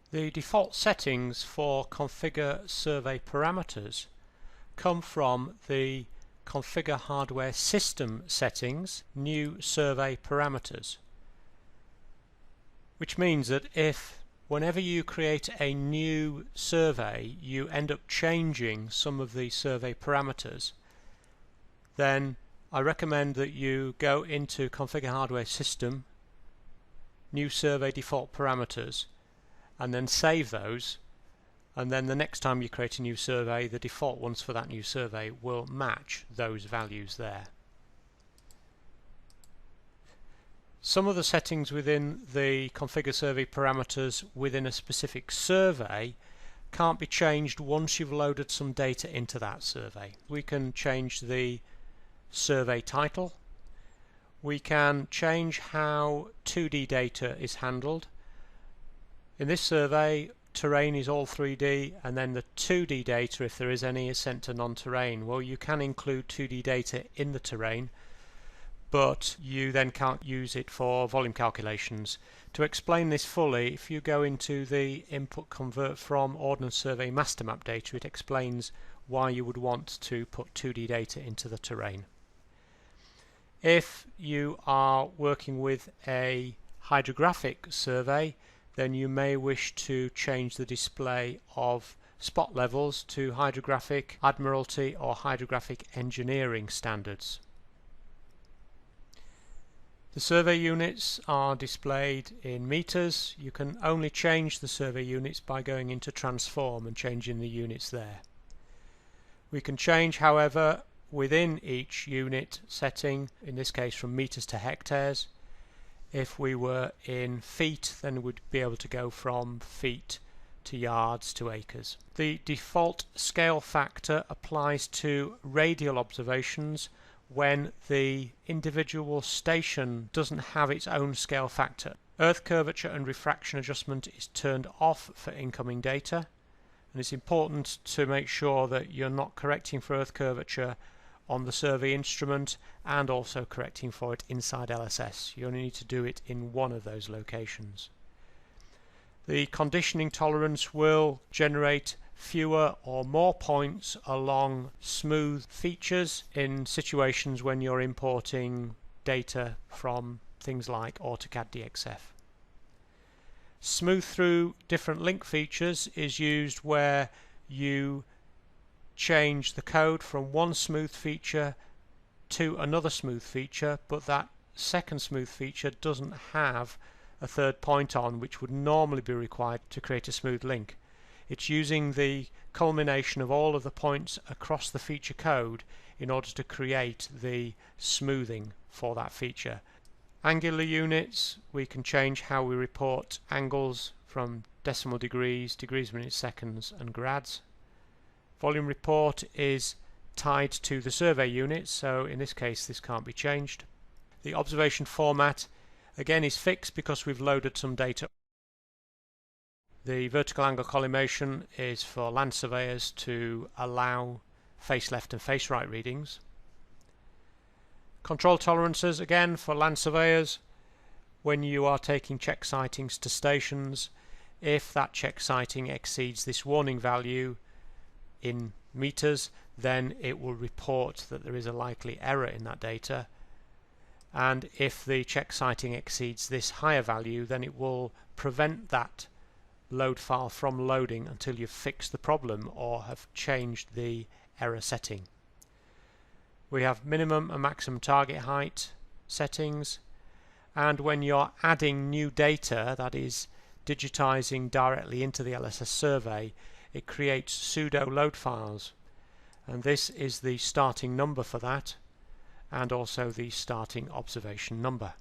The default settings for Configure Survey Parameters come from the Configure Hardware System Settings New Survey Parameters, which means that if whenever you create a new survey you end up changing some of the survey parameters, then I recommend that you go into Configure Hardware System New Survey Default Parameters and then save those, and then the next time you create a new survey the default ones for that new survey will match those values there. Some of the settings within the Configure Survey Parameters within a specific survey can't be changed once you've loaded some data into that survey. We can change the survey title, we can change how 2D data is handled. In this survey terrain is all 3D, and then the 2D data, if there is any, is sent to non-terrain. Well, you can include 2D data in the terrain, but you then can't use it for volume calculations. To explain this fully, if you go into the Input Convert From Ordnance Survey Master Map data, it explains why you would want to put 2D data into the terrain. If you are working with a hydrographic survey, then you may wish to change the display of spot levels to hydrographic, admiralty or hydrographic engineering standards. The survey units are displayed in meters. You can only change the survey units by going into Transform and changing the units there. We can change, however, within each unit setting, in this case from meters to hectares. If we were in feet, then we'd be able to go from feet to yards to acres. The default scale factor applies to radial observations when the individual station doesn't have its own scale factor. Earth curvature and refraction adjustment is turned off for incoming data, and it's important to make sure that you're not correcting for earth curvature on the survey instrument and also correcting for it inside LSS. You only need to do it in one of those locations. The conditioning tolerance will generate fewer or more points along smooth features in situations when you're importing data from things like AutoCAD DXF. Smooth through different link features is used where you change the code from one smooth feature to another smooth feature, but that second smooth feature doesn't have a third point on, which would normally be required to create a smooth link. It's using the culmination of all of the points across the feature code in order to create the smoothing for that feature. Angular units, we can change how we report angles from decimal degrees, degrees, minutes, seconds and grads. Volume report is tied to the survey unit, so in this case this can't be changed. The observation format again is fixed because we've loaded some data. The vertical angle collimation is for land surveyors to allow face left and face right readings. Control tolerances again for land surveyors when you are taking check sightings to stations. If that check sighting exceeds this warning value in meters, then it will report that there is a likely error in that data, and if the check sighting exceeds this higher value, then it will prevent that load file from loading until you've fixed the problem or have changed the error setting. We have minimum and maximum target height settings, and when you're adding new data, that is digitizing directly into the LSS survey, it creates pseudo load files, and this is the starting number for that and also the starting observation number.